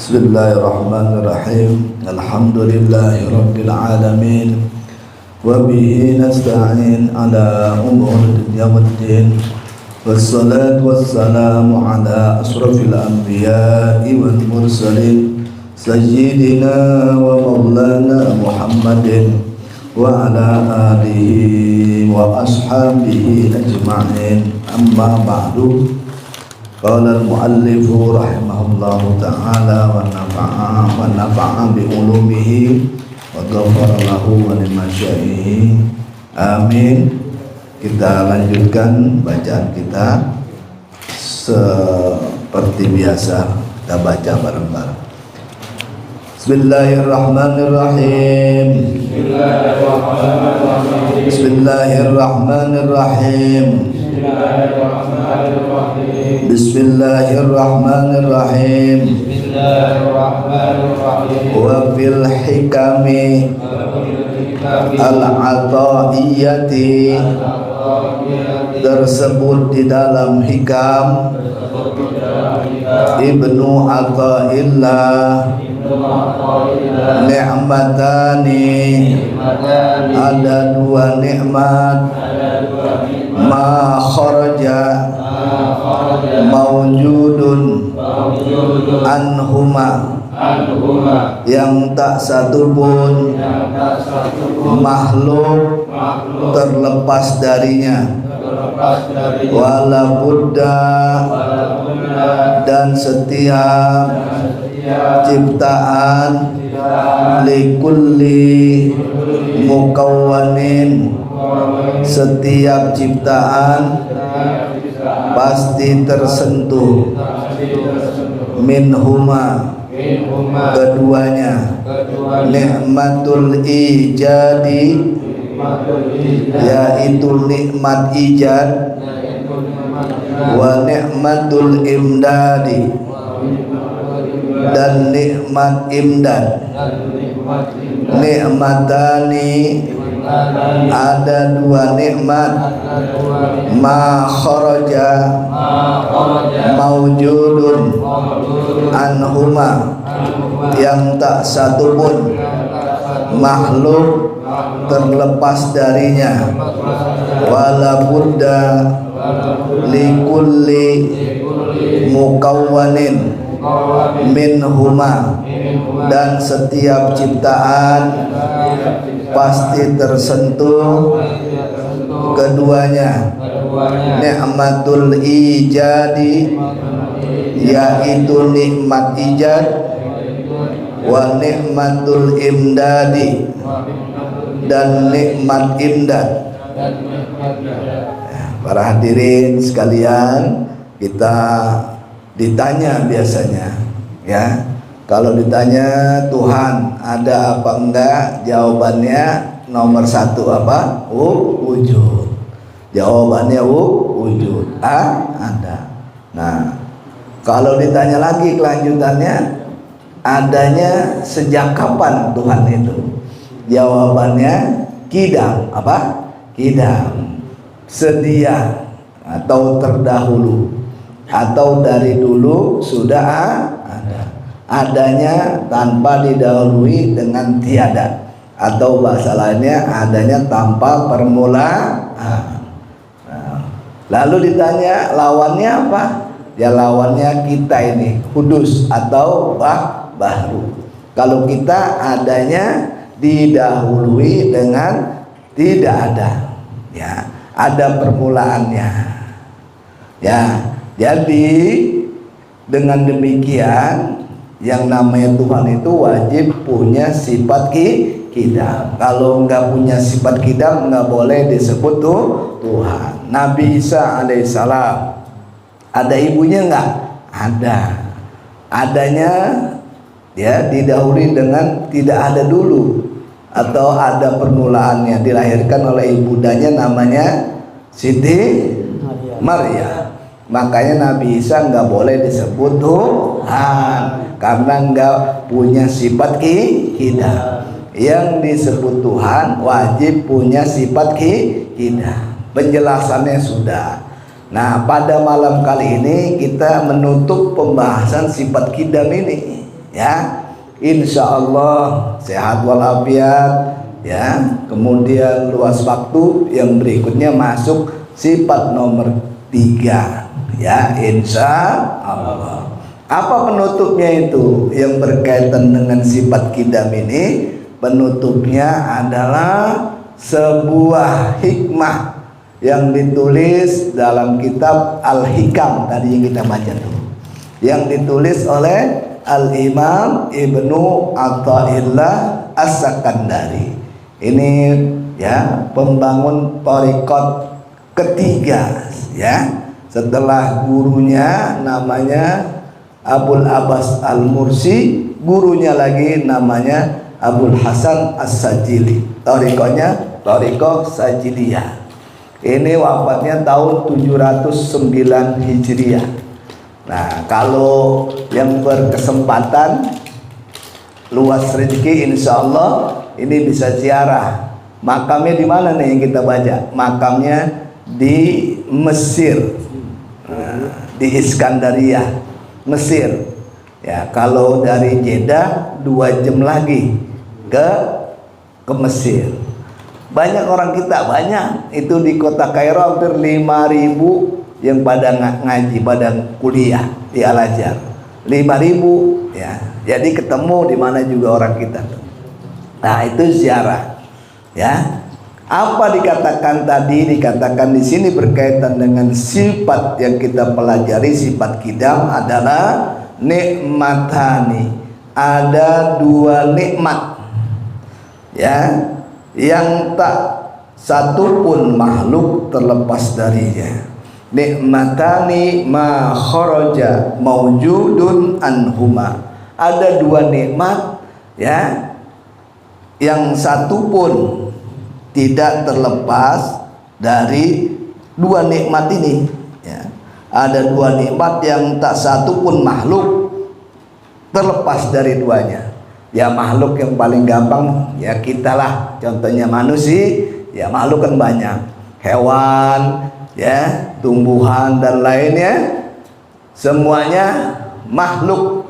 Bismillahirrahmanirrahim. Alhamdulillahirabbil alamin. Wa bihi nasta'in ala umuri dunya waddin. Wassalatu wassalamu ala asrafil anbiya'i wal mursalin sayyidina wa maulana Muhammadin wa ala alihi wa ashabihi ajma'in. Amma ba'du. Qala al-muallifu rahimahullahu ta'ala wa nafa'a bi ulumihi wa ghafara lahu wa limasyaihi. Amin. Kita lanjutkan bacaan kita seperti biasa, kita baca bareng-bareng. Bismillahirrahmanirrahim. Bismillahirrahmanirrahim. Bismillahirrahmanirrahim. Bismillahirrahmanirrahim. Wa fil hikami al-ataiyati, tersebut di dalam hikam Ibnu Athaillah, ni'matani, ada dua nikmat, ma kharaja mawjudun anhuma, yang tak satu pun makhluk terlepas darinya, wala budda, dan setiap ciptaan, likulli mukawwanin, setiap ciptaan pasti tersentuh, minhuma, keduanya, nikmatul ijadi, yaitu nikmat ijad, wa nikmatul imdadi, dan nikmat imdad. Nikmatani, ada dua nikmat, ma kharaja mawjudun anhuma, yang tak satu pun makhluk terlepas darinya, wala budda likulli mukawwanin minhuma, dan setiap ciptaan pasti tersentuh keduanya, nikmatul ijadi, yaitu nikmat ijad, wa nikmatul imdadi, dan nikmat imdad. Para hadirin sekalian, kita ditanya biasanya, ya, kalau ditanya Tuhan ada apa enggak, jawabannya nomor satu apa? Wujud. Jawabannya wujud. Ada. Nah, kalau ditanya lagi kelanjutannya, adanya sejak kapan Tuhan itu? Jawabannya kidam. Apa? Kidam. Sedia atau terdahulu, atau dari dulu sudah ada. Adanya tanpa didahului dengan tiada, atau bahasa lainnya adanya tanpa permulaan. Lalu ditanya lawannya apa? Ya lawannya kita ini hudus atau baru. Kalau kita adanya didahului dengan tidak ada, ya, ada permulaannya, ya. Jadi dengan demikian, yang namanya Tuhan itu wajib punya sifat kidam. Kalau enggak punya sifat kidam, enggak boleh disebut Tuhan. Nabi Isa alaihissalam, ada ibunya enggak? Ada. Adanya, ya, didahului dengan tidak ada dulu, atau ada permulaannya, dilahirkan oleh ibundanya namanya Siti Maryam. Makanya Nabi Isa nggak boleh disebut Tuhan karena nggak punya sifat kidam. Yang disebut Tuhan wajib punya sifat kidam. Penjelasannya sudah. Nah, pada malam kali ini kita menutup pembahasan sifat kidam ini, ya. Insya Allah sehat walafiat, ya. Kemudian luas waktu yang berikutnya masuk sifat nomor 3, ya, insya Allah. Apa penutupnya itu yang berkaitan dengan sifat kidam ini? Penutupnya adalah sebuah hikmah yang ditulis dalam kitab Al-Hikam tadi yang kita baca tuh, yang ditulis oleh Al-Imam Ibnu Athaillah As-Sakandari. Ini ya pembangun thariqat ketiga, ya, setelah gurunya namanya Abul Abbas Al-Mursi, gurunya lagi namanya Abul Hasan As-Sajili. Thariqahnya thariqah Sajiliyah. Ini wafatnya tahun 709 Hijriah. Nah, kalau yang berkesempatan luas rezeki, insya Allah ini bisa ziarah. Makamnya di mana nih yang kita baca? Makamnya di Mesir, di Iskandaria, Mesir. Ya, kalau dari Jeddah 2 jam lagi ke Mesir. Banyak orang kita, banyak itu di kota Kairo hampir 5.000 yang pada ngaji, pada kuliah di Al-Azhar, 5.000, ya. Jadi ketemu di mana juga orang kita. Nah, itu ziarah, ya. Apa dikatakan tadi? Dikatakan di sini berkaitan dengan sifat yang kita pelajari, sifat kidam adalah nikmatani. Ada 2 nikmat, ya, yang tak satu pun makhluk terlepas darinya. Nikmatani ma kharaja maujudun anhuma. Ada 2 nikmat, ya, yang satu pun tidak terlepas dari 2 nikmat ini, ya. Ada 2 nikmat yang tak satu pun makhluk terlepas dari 2-nya. Ya, makhluk yang paling gampang ya kita lah, contohnya manusia, ya, makhluk kan banyak, hewan, ya, tumbuhan dan lainnya, semuanya makhluk.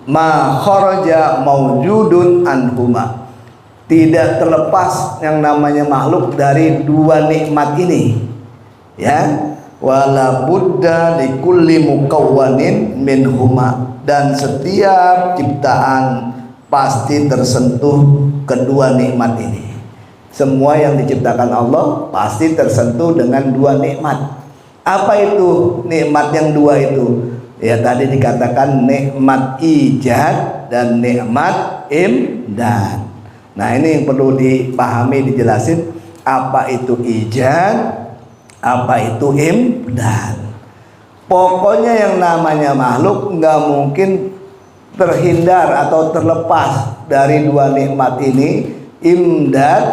Ma kharaja maujudun anhuma, tidak terlepas yang namanya makhluk dari 2 nikmat ini, ya. Wala budda likulli mukawwanin minhuma, dan setiap ciptaan pasti tersentuh kedua nikmat ini. Semua yang diciptakan Allah pasti tersentuh dengan 2 nikmat. Apa itu nikmat yang 2 itu? Ya, tadi dikatakan nikmat ijad dan nikmat imdad. Nah, ini yang perlu dipahami, dijelasin apa itu ijad, apa itu imdad. Pokoknya yang namanya makhluk nggak mungkin terhindar atau terlepas dari 2 nikmat ini, imdad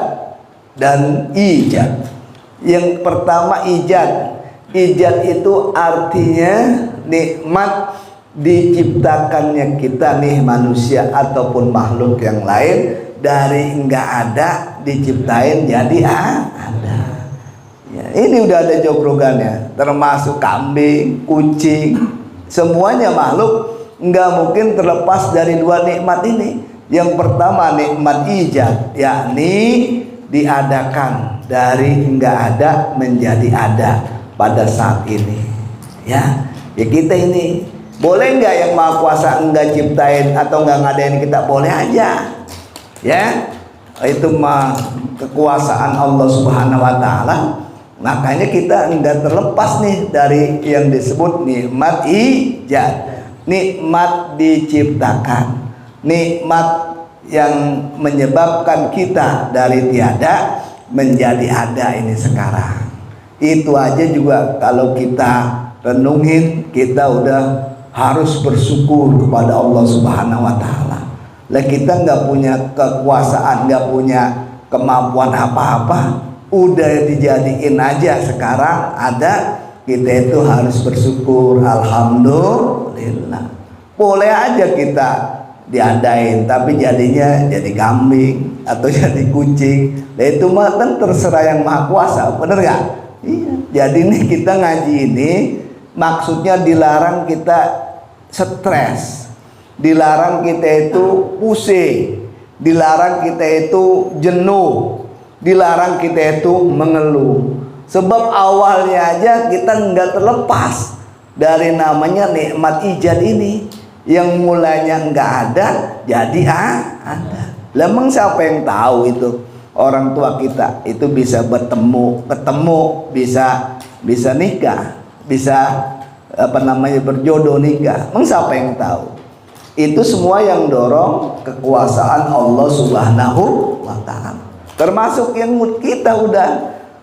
dan ijad. Yang pertama ijad. Ijad itu artinya nikmat diciptakannya kita nih manusia ataupun makhluk yang lain dari enggak ada diciptain jadi ada. Ya, ini udah ada joglogannya, termasuk kambing, kucing, semuanya makhluk enggak mungkin terlepas dari 2 nikmat ini. Yang pertama nikmat ijad, yakni diadakan dari enggak ada menjadi ada pada saat ini, ya. Ya, kita ini boleh nggak yang Maha Kuasa enggak ciptain atau enggak ngadain kita? Boleh aja, ya. Itu mah kekuasaan Allah Subhanahu wa taala. Makanya kita enggak terlepas nih dari yang disebut nikmat ijad, nikmat diciptakan, nikmat yang menyebabkan kita dari tiada menjadi ada ini sekarang. Itu aja juga kalau kita renungin, kita udah harus bersyukur kepada Allah Subhanahu wa taala. Lah kita nggak punya kekuasaan, nggak punya kemampuan apa-apa, udah dijadiin aja sekarang ada, kita itu harus bersyukur, alhamdulillah. Boleh aja kita diadain tapi jadinya jadi kambing atau jadi kucing. Nah, itu mah kan terserah yang Maha Kuasa, bener gak? Iya. Jadi nih kita ngaji ini maksudnya dilarang kita stres, dilarang kita itu pusing, dilarang kita itu jenuh, dilarang kita itu mengeluh. Sebab awalnya aja kita nggak terlepas dari namanya nikmat ijad ini, yang mulanya nggak ada jadi ada. Lemang siapa yang tahu itu orang tua kita itu bisa ketemu, bisa nikah, bisa berjodoh nikah. Emang siapa yang tahu? Itu semua yang dorong kekuasaan Allah Subhanahu wa Ta'ala. Termasuk yang kita udah,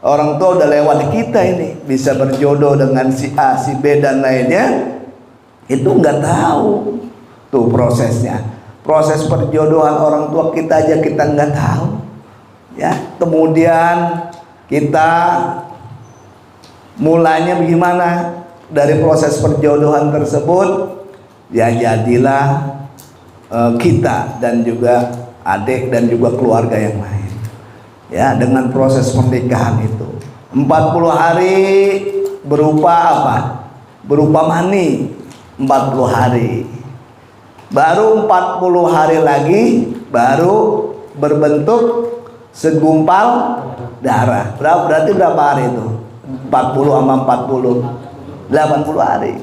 orang tua udah lewat kita ini, bisa berjodoh dengan si A, si B dan lainnya, itu nggak tahu tuh prosesnya. Proses perjodohan orang tua kita aja kita nggak tahu, ya. Kemudian kita mulanya bagaimana dari proses perjodohan tersebut, ya jadilah kita dan juga adik dan juga keluarga yang lain, ya, dengan proses pernikahan itu 40 hari berupa apa? Berupa mani 40 hari. Baru 40 hari lagi baru berbentuk segumpal darah. Berarti berapa hari itu? 40 sama 40 80 hari.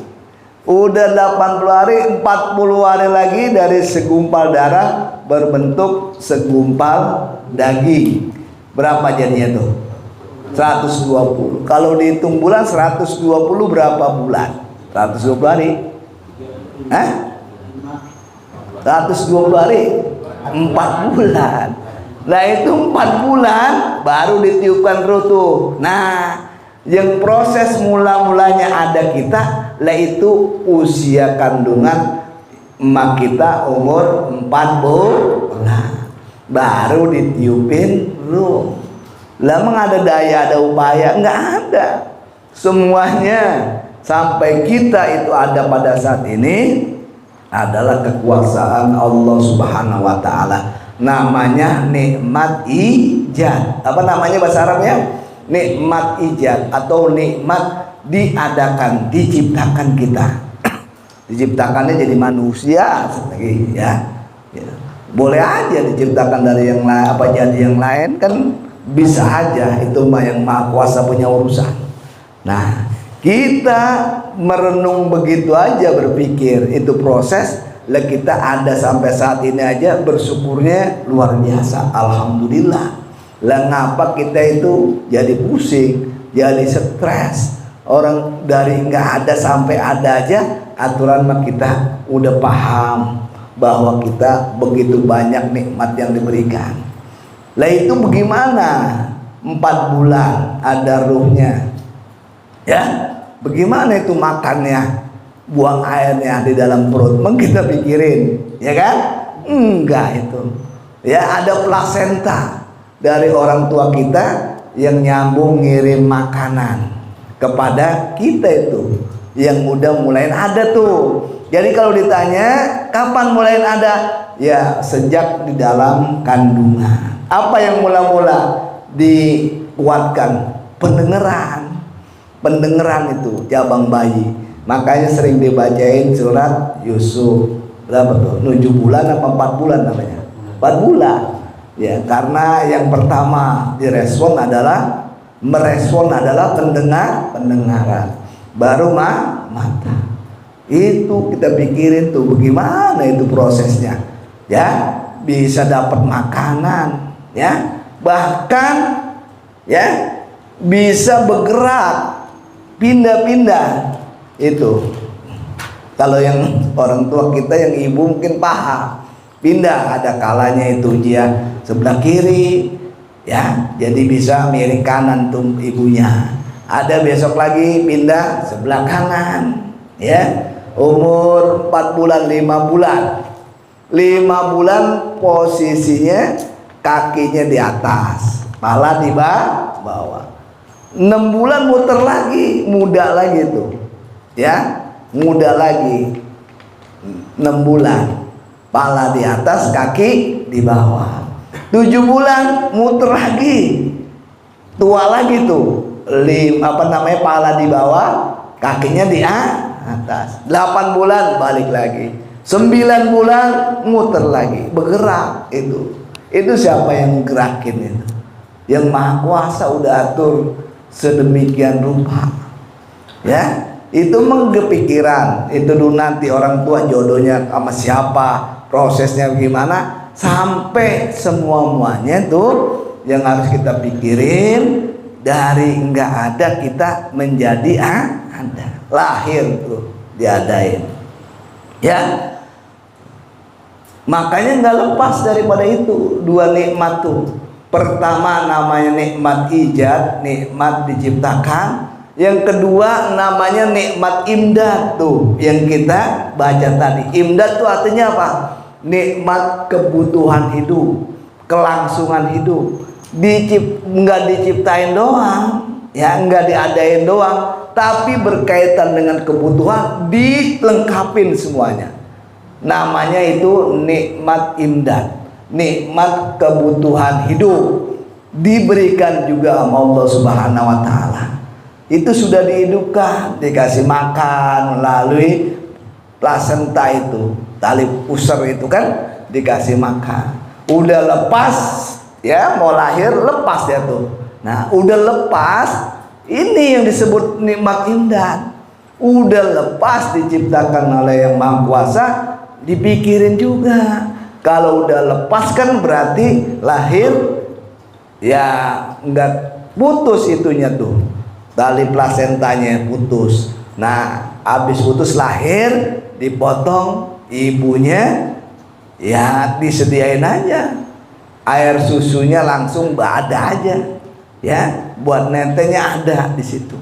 Udah 80 hari, 40 hari lagi dari segumpal darah berbentuk segumpal daging. Berapa jadinya tuh? 120. Kalau dihitung bulan 120 berapa bulan? 120 hari. 120 hari 4 bulan. Nah itu 4 bulan baru ditiupkan ruh tuh. Nah, yang proses mula-mulanya ada kita, lah itu usia kandungan emak kita umur 4 bulan baru ditiupin ruh. Lah emang ada daya, ada upaya? Enggak ada. Semuanya sampai kita itu ada pada saat ini adalah kekuasaan Allah Subhanahu wa Ta'ala. Namanya nikmat ijad. Apa namanya bahasa Arabnya? Nikmat ijad atau nikmat diadakan, diciptakan kita. Diciptakannya jadi manusia lagi, ya. Boleh aja diciptakan dari yang lain, apa jadi yang lain kan bisa aja, itu mah yang Maha Kuasa punya urusan. Nah, kita merenung begitu aja, berpikir itu proses, lah kita ada sampai saat ini aja bersyukurnya luar biasa, alhamdulillah. Lah ngapa kita itu jadi pusing, jadi stres? Orang dari nggak ada sampai ada aja, aturan mah kita udah paham bahwa kita begitu banyak nikmat yang diberikan. Lah itu bagaimana? 4 bulan ada ruhnya, ya. Bagaimana itu makannya, buang airnya di dalam perut? Mungkin kita pikirin, ya kan? Enggak itu. Ya, ada plasenta dari orang tua kita yang nyambung ngirim makanan kepada kita itu, yang udah mulai ada tuh. Jadi kalau ditanya kapan mulai ada, ya sejak di dalam kandungan. Apa yang mula-mula dikuatkan? Pendengaran itu jabang bayi. Makanya sering dibacain surat Yusuf. Berapa tuh? 7 bulan apa 4 bulan namanya? 4 bulan. Ya, karena yang pertama merespon adalah pendengaran. Baru mata. Itu kita pikirin tuh bagaimana itu prosesnya. Ya, bisa dapat makanan, ya. Bahkan ya bisa bergerak, pindah-pindah. Itu kalau yang orang tua kita, yang ibu mungkin paham, pindah. Ada kalanya itu dia sebelah kiri, ya, jadi bisa miring kanan tuh ibunya. Ada besok lagi pindah sebelah kanan, ya. Umur 4 bulan, 5 bulan 5 bulan posisinya kakinya di atas, kepala di bawah. 6 bulan muter lagi, muda lagi tuh, ya, muda lagi. 6 bulan kepala di atas, kaki di bawah. 7 bulan muter lagi, tua lagi tuh. Kepala di bawah, kakinya di atas. 8 bulan balik lagi. 9 bulan muter lagi, bergerak. Itu siapa yang gerakin itu? Yang Maha Kuasa udah atur sedemikian rupa. Ya, itu menggepikiran. Itu dulu nanti orang tua jodohnya sama siapa, prosesnya gimana, sampai semuanya tuh yang harus kita pikirin. Dari enggak ada kita menjadi ada. Lahir tuh diadain. Ya, makanya nggak lepas daripada itu dua nikmat tuh. Pertama namanya nikmat ijad, nikmat diciptakan. Yang kedua namanya nikmat imdad tuh yang kita baca tadi. Imdad tuh artinya apa? Nikmat kebutuhan hidup, kelangsungan hidup. Nggak diciptain doang, ya nggak diadain doang, tapi berkaitan dengan kebutuhan dilengkapin semuanya. Namanya itu nikmat imdad, nikmat kebutuhan hidup, diberikan juga sama Allah Subhanahu wa Ta'ala. Itu sudah dihidupkan, dikasih makan melalui plasenta itu, tali pusar itu kan dikasih makan. Udah lepas, ya mau lahir lepas ya tuh. Nah udah lepas, ini yang disebut nikmat imdad. Udah lepas diciptakan oleh yang Maha Kuasa, dipikirin juga. Kalau udah lepas kan berarti lahir, ya nggak putus itunya tuh, tali plasentanya putus. Nah habis putus lahir, dipotong ibunya, ya disediain aja air susunya, langsung ada aja, ya buat netenya ada di situ,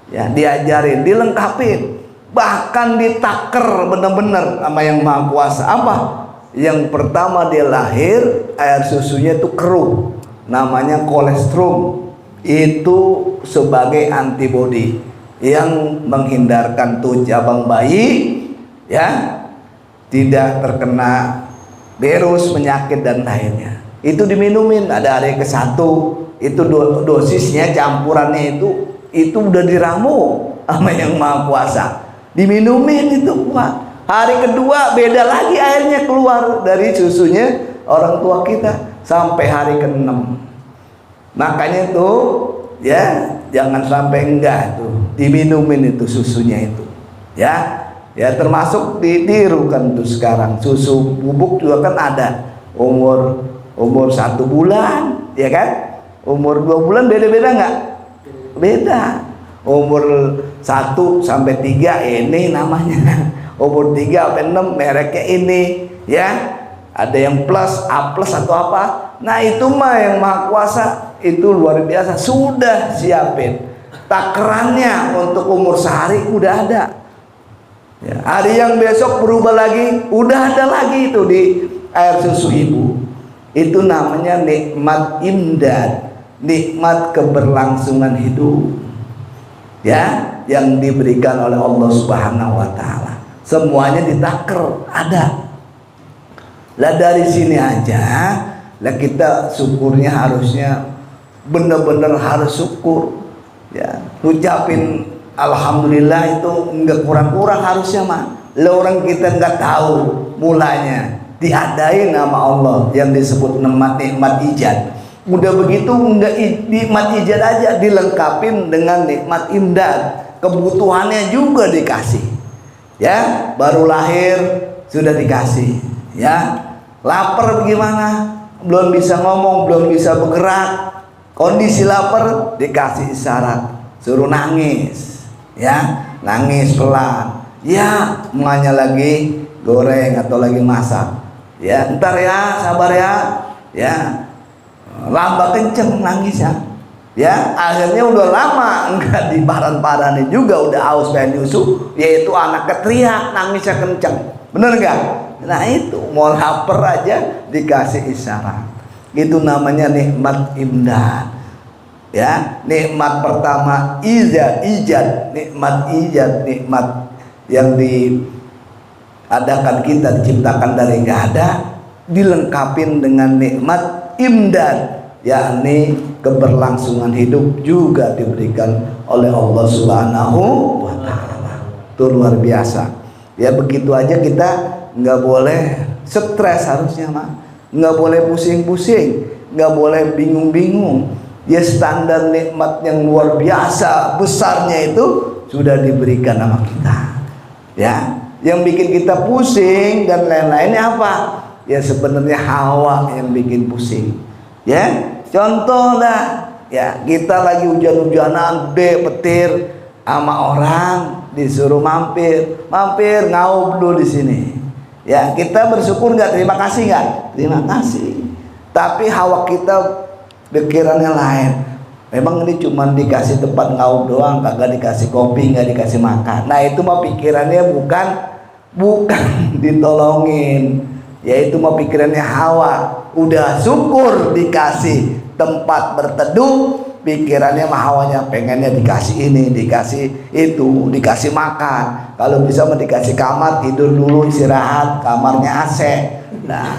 ya diajarin, dilengkapin, bahkan ditaker bener-bener sama yang Maha Kuasa. Apa? Yang pertama dia lahir, air susunya itu keruh, namanya kolestrum. Itu sebagai antibodi yang menghindarkan tuh cabang bayi, ya tidak terkena virus, penyakit dan lainnya. Itu diminumin, ada hari ke-1 itu dosisnya, campurannya itu udah diramu sama yang Maha Kuasa, diminumin itu kuat. Hari kedua beda lagi airnya keluar dari susunya orang tua kita sampai hari ke-6. Makanya itu ya jangan sampai enggak tuh diminumin itu susunya itu, ya. Ya termasuk ditiru kan tuh sekarang susu bubuk juga kan ada umur 1 bulan, ya kan? Umur 2 bulan beda-beda nggak? Beda. Umur 1 sampai 3 ini namanya. Umur 3 sampai 6 mereknya ini, ya. Ada yang plus, A plus atau apa. Nah itu mah yang Maha Kuasa itu luar biasa, sudah siapin takarannya untuk umur sehari udah ada. Ya, hari yang besok berubah lagi, udah ada lagi itu di air susu ibu. Itu namanya nikmat imdad, nikmat keberlangsungan hidup, ya, yang diberikan oleh Allah Subhanahu wa Ta'ala. Semuanya ditaker, ada. Lah dari sini aja, lah kita syukurnya harusnya bener-bener harus syukur, ya, ucapin alhamdulillah itu enggak kurang-kurang harusnya mah. Lah orang kita enggak tahu mulanya diadain nama Allah yang disebut nikmat ijad. Udah begitu enggak nikmat ijad aja, dilengkapin dengan nikmat imdad, kebutuhannya juga dikasih. Ya, baru lahir sudah dikasih. Ya, lapar bagaimana? Belum bisa ngomong, belum bisa bergerak. Kondisi lapar dikasih isyarat, suruh nangis. Ya, nangis pelan. Ya, emaknya lagi goreng atau lagi masak. Ya, ntar ya, sabar ya. Ya, lambat kenceng nangisnya. Ya, akhirnya udah lama enggak diparan-parani juga, udah haus pengen nyusu, yaitu anaknya teriak, nangisnya kenceng. Bener enggak? Nah itu mau lapar aja dikasih isyarat. Itu namanya nikmat imdad. Ya, nikmat pertama ijad, nikmat yang diadakan kita, diciptakan dari enggak ada, dilengkapin dengan nikmat imdad, yakni keberlangsungan hidup juga diberikan oleh Allah Subhanahu wa Ta'ala. Itu luar biasa. Ya begitu aja kita nggak boleh stres harusnya mah, nggak boleh pusing-pusing, nggak boleh bingung-bingung. Ya standar nikmat yang luar biasa besarnya itu sudah diberikan sama kita. Ya, yang bikin kita pusing dan lain-lainnya apa? Ya sebenarnya hawa yang bikin pusing. Ya, contoh lah, ya kita lagi hujan-hujanan gede petir sama orang disuruh mampir ngaub dulu di sini. Ya kita bersyukur nggak, terima kasih nggak? Terima kasih. Tapi hawa kita pikirannya lain. Memang ini cuma dikasih tempat ngaub doang, kagak dikasih kopi, nggak dikasih makan. Nah itu mah pikirannya bukan ditolongin. Ya itu mah pikirannya hawa. Udah syukur dikasih tempat berteduh, pikirannya mah hawanya pengennya dikasih ini, dikasih itu, dikasih makan. Kalau bisa mah dikasih kamar, tidur dulu istirahat, kamarnya AC. Nah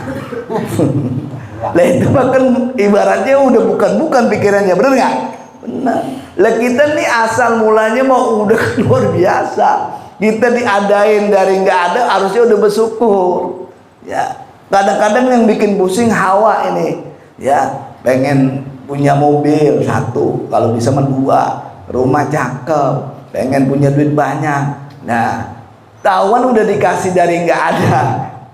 lah itu bahkan ibaratnya udah bukan pikirannya, bener nggak? Benar. Lah kita nih asal mulanya mau udah luar biasa. Kita diadain dari nggak ada, harusnya udah bersyukur. Ya kadang-kadang yang bikin pusing hawa ini. Ya pengen punya mobil satu, kalau bisa mah dua, rumah cakep, pengen punya duit banyak. Nah tahuan udah dikasih dari nggak ada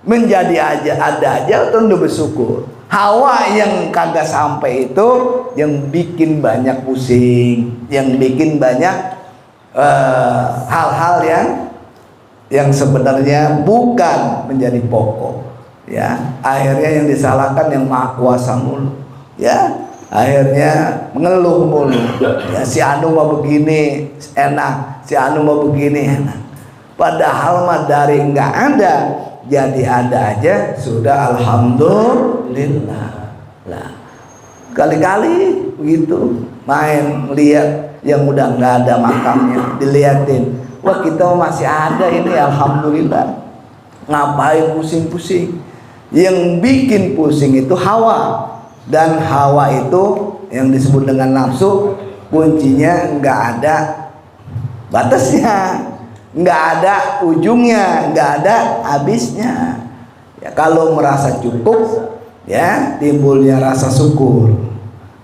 menjadi ada aja, tuh udah bersyukur. Hawa yang kagak sampai itu yang bikin banyak pusing, yang bikin banyak hal-hal yang sebenarnya bukan menjadi pokok. Ya akhirnya yang disalahkan yang Maha Kuasa mulu. Ya akhirnya mengeluh mulu. Ya si anu mau begini enak, si anu mau begini enak. Padahal mah dari nggak ada jadi ada aja sudah, alhamdulillah. Lah kali-kali begitu main lihat yang udah nggak ada makamnya, diliatin, wah kita masih ada ini, alhamdulillah. Ngapain pusing-pusing? Yang bikin pusing itu hawa, dan hawa itu yang disebut dengan nafsu, kuncinya nggak ada batasnya, nggak ada ujungnya, nggak ada habisnya. Ya kalau merasa cukup, ya timbulnya rasa syukur.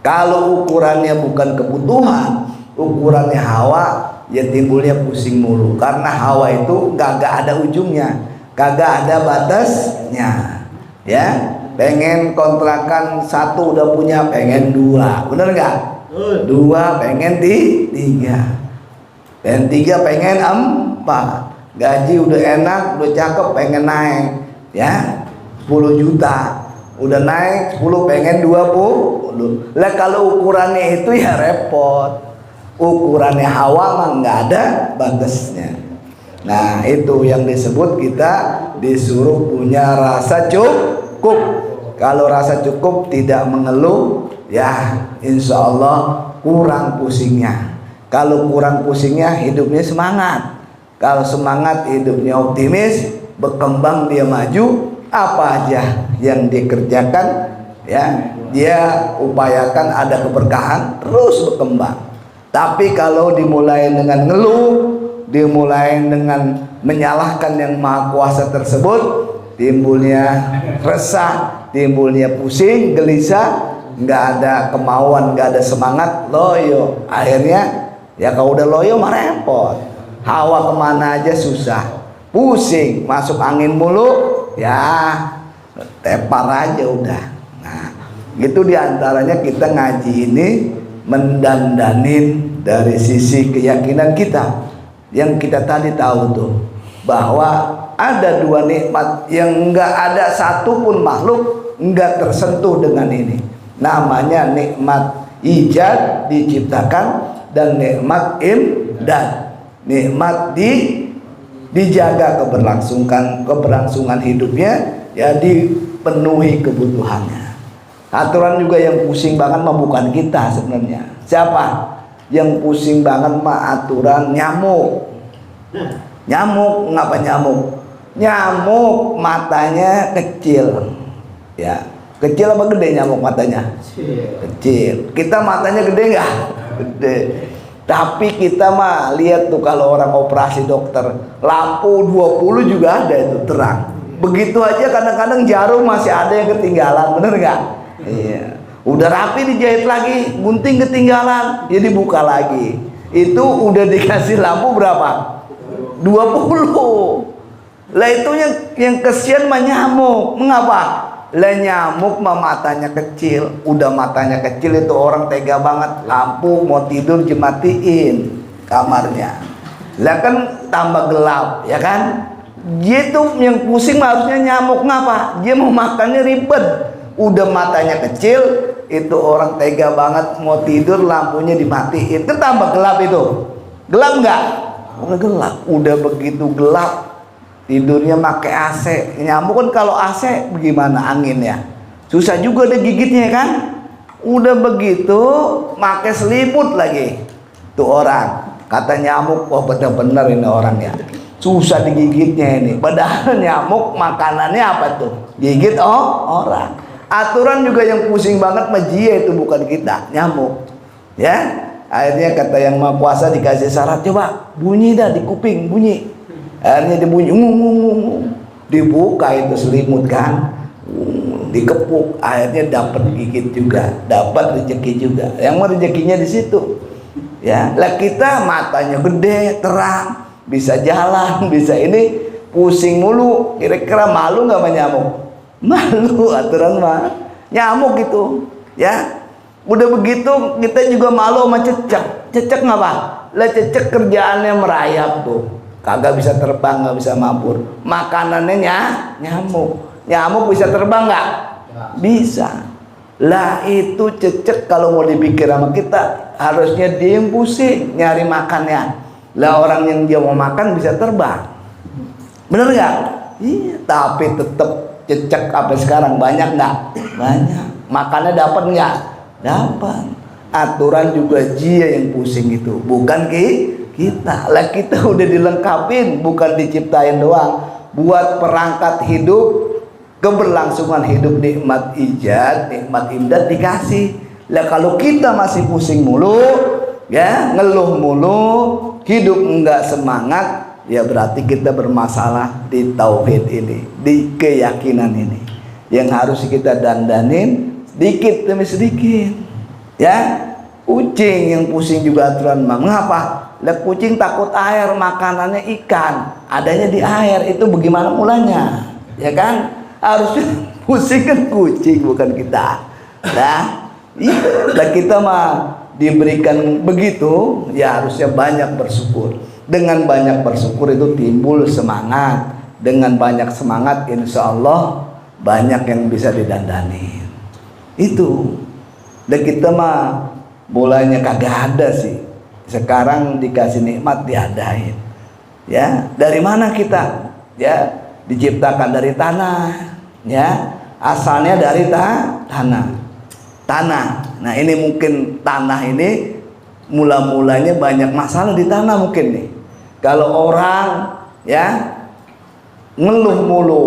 Kalau ukurannya bukan kebutuhan, ukurannya hawa, ya timbulnya pusing mulu. Karena hawa itu kagak ada ujungnya, kagak ada batasnya. Ya pengen kontrakan satu udah punya, pengen dua, bener nggak? Dua pengen tiga, pengen tiga pengen empat, gaji udah enak, udah cakep, pengen naik, ya 10 juta, udah naik 10 pengen 20. Lah kalau ukurannya itu ya repot. Ukurannya hawa mah nggak ada batasnya. Nah itu yang disebut kita disuruh punya rasa cukup. Kalau rasa cukup tidak mengeluh, ya insya Allah kurang pusingnya. Kalau kurang pusingnya hidupnya semangat. Kalau semangat hidupnya optimis, berkembang dia maju. Apa aja yang dikerjakan, ya dia upayakan ada keberkahan, terus berkembang. Tapi kalau dimulai dengan ngeluh, dimulai dengan menyalahkan yang Maha Kuasa tersebut, timbulnya resah, timbulnya pusing, gelisah, nggak ada kemauan, nggak ada semangat, loyo. Akhirnya ya kalau udah loyo mah repot, hawa kemana aja susah, pusing, masuk angin mulu, ya tepar aja udah. Nah itu diantaranya kita ngaji ini mendandanin dari sisi keyakinan kita, yang kita tadi tahu tuh bahwa ada dua nikmat yang nggak ada satupun makhluk nggak tersentuh dengan ini. Namanya nikmat ijad, diciptakan, dan nikmat imdad, nikmat dijaga keberlangsungan hidupnya, ya dipenuhi kebutuhannya. Aturan juga yang pusing banget mah bukan kita sebenarnya. Siapa yang pusing banget mah aturan nyamuk. Nyamuk ngapa nyamuk? Nyamuk matanya kecil, ya kecil apa gede nyamuk matanya? Kecil. Kita matanya gede nggak? Gede. Tapi kita mah lihat tuh kalau orang operasi dokter, lampu 20 juga ada itu terang. Begitu aja kadang-kadang jarum masih ada yang ketinggalan, bener nggak? Iya. Udah rapi dijahit lagi, gunting ketinggalan, jadi buka lagi. Itu udah dikasih lampu berapa? 20. Lah itu yang kesian mah nyamuk. Mengapa? Lah nyamuk mah matanya kecil. Udah matanya kecil itu orang tega banget. Lampu mau tidur dimatiin kamarnya. Lah kan tambah gelap, ya kan? Dia tuh yang pusing mah harusnya nyamuk. Ngapa? Dia mau makannya ribet. Udah matanya kecil, itu orang tega banget mau tidur lampunya dimatiin. Kan tambah gelap itu. Gelap nggak? Udah gelap. Udah begitu gelap, tidurnya pakai AC. Nyamuk kan kalau AC bagaimana anginnya? Susah juga deh gigitnya kan? Udah begitu pakai selimut lagi. Tuh orang kata nyamuk, wah bener-bener ini orang ya. Susah digigitnya ini. Padahal nyamuk makanannya apa tuh? Gigit orang. Aturan juga yang pusing banget majia itu bukan kita, nyamuk. Ya, akhirnya kata yang Maha Kuasa dikasih syarat, coba bunyi dah di kuping, bunyi. Akhirnya dibunyi, dibuka itu selimut kan, dikepuk, akhirnya dapat gigit juga, dapat rezeki juga. Yang mau rezekinya di situ. Ya, lah kita matanya gede, terang, bisa jalan, bisa ini, pusing mulu. Kira-kira malu nggak sama nyamuk? Malu, aturan mah nyamuk gitu ya. Udah begitu kita juga malu sama cecek. Cecek ngapa? Lah cecek kerjaannya merayap tuh, kagak bisa terbang, nggak bisa mabur. Makanannya nyamuk. Nyamuk bisa terbang nggak? Bisa. Lah itu cecek kalau mau dipikir sama kita, harusnya dia yang pusing nyari makannya. Lah orang yang dia mau makan bisa terbang, bener nggak? Iya. Tapi tetap cecek apa sekarang banyak nggak? Banyak. Makannya dapat nggak? Dapat. Aturan juga dia yang pusing itu, bukan kita. Lah kita udah dilengkapin, bukan diciptain doang. Buat perangkat hidup, keberlangsungan hidup, nikmat ijad, nikmat imdad dikasih. Lah kalau kita masih pusing mulu, ya ngeluh mulu, hidup enggak semangat, ya berarti kita bermasalah di tauhid ini, di keyakinan ini, yang harus kita dandanin sedikit demi sedikit. Ya, kucing yang pusing juga aturan mah. Mengapa? Lah kucing takut air, makanannya ikan, adanya di air. Itu bagaimana mulanya? Ya kan? Harusnya pusing kan kucing, bukan kita. Nah, lah kita mah diberikan begitu, ya harusnya banyak bersyukur. Dengan banyak bersyukur itu timbul semangat. Dengan banyak semangat insya Allah banyak yang bisa didandani. Itu. Dan kita mah bolanya kagak ada sih. Sekarang dikasih nikmat diadain. Ya, dari mana kita? Ya, diciptakan dari tanah. Ya, asalnya dari tanah. Nah, ini mungkin tanah ini mula-mulanya banyak masalah di tanah mungkin nih. Kalau orang ya ngeluh mulu,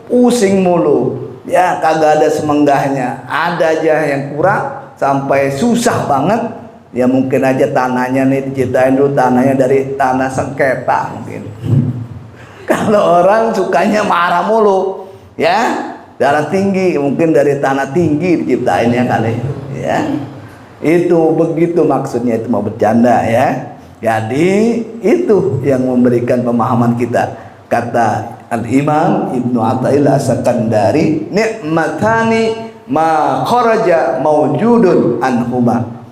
pusing mulu, ya kagak ada semenggahnya, ada aja yang kurang sampai susah banget, ya mungkin aja tanahnya nih diciptain dulu tanahnya dari tanah sengketa mungkin. Kalau orang sukanya marah mulu, ya darah tinggi, mungkin dari tanah tinggi diciptainnya kali, ya. Itu begitu maksudnya, itu mau bercanda ya. Jadi itu yang memberikan pemahaman kita. Kata Al-Imam Ibnu Athaillah As-Sakandari, nikmatani ma kharaja mawjudun anhuma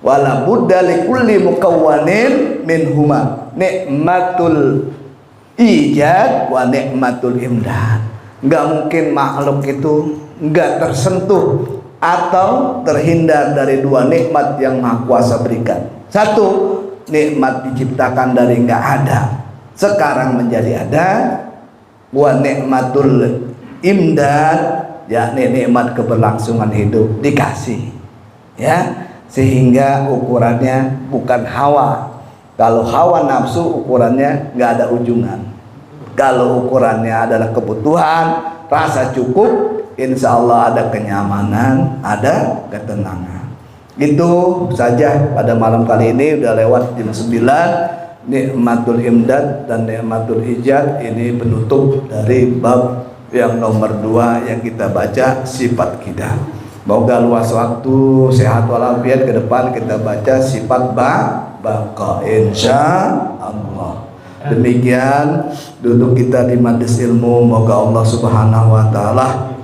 wala budda likulli mukawwanin minhuma, nikmatul ijad wa nikmatul imdad. Enggak mungkin makhluk itu enggak tersentuh atau terhindar dari dua nikmat yang Maha Kuasa berikan. Satu, nikmat diciptakan dari enggak ada, sekarang menjadi ada. Wa nikmatul imdad, yakni nikmat keberlangsungan hidup dikasih, ya, sehingga ukurannya bukan hawa. Kalau hawa nafsu ukurannya nggak ada ujungan. Kalau ukurannya adalah kebutuhan, rasa cukup, insya Allah ada kenyamanan, ada ketenangan. Itu saja pada malam kali ini. Udah lewat jam 9. Nikmatul imdad dan nikmatul ijad ini penutup dari bab Yang nomor 2 yang kita baca sifat kita. Moga luas waktu, sehat walafiat, ke depan kita baca sifat baqa insya Allah. Demikian duduk kita di majelis ilmu. Moga Allah Subhanahu wa taala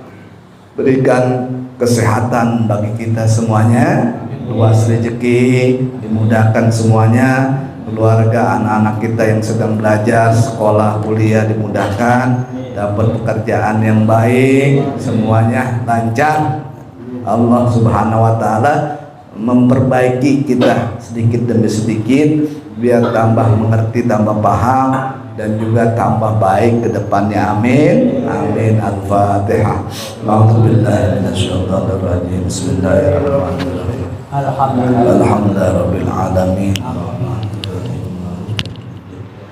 berikan kesehatan bagi kita semuanya, luas rezeki, dimudahkan semuanya, keluarga, anak-anak kita yang sedang belajar, sekolah, kuliah dimudahkan, dapat pekerjaan yang baik, semuanya lancar. Allah Subhanahu wa taala memperbaiki kita sedikit demi sedikit biar tambah mengerti, tambah paham, dan juga tambah baik ke depannya. Amin. Amin. Al-Fatihah. A'udzubillahi minasyaitonir rajim. Bismillahirrahmanirrahim. Alhamdulillahirabbil alamin.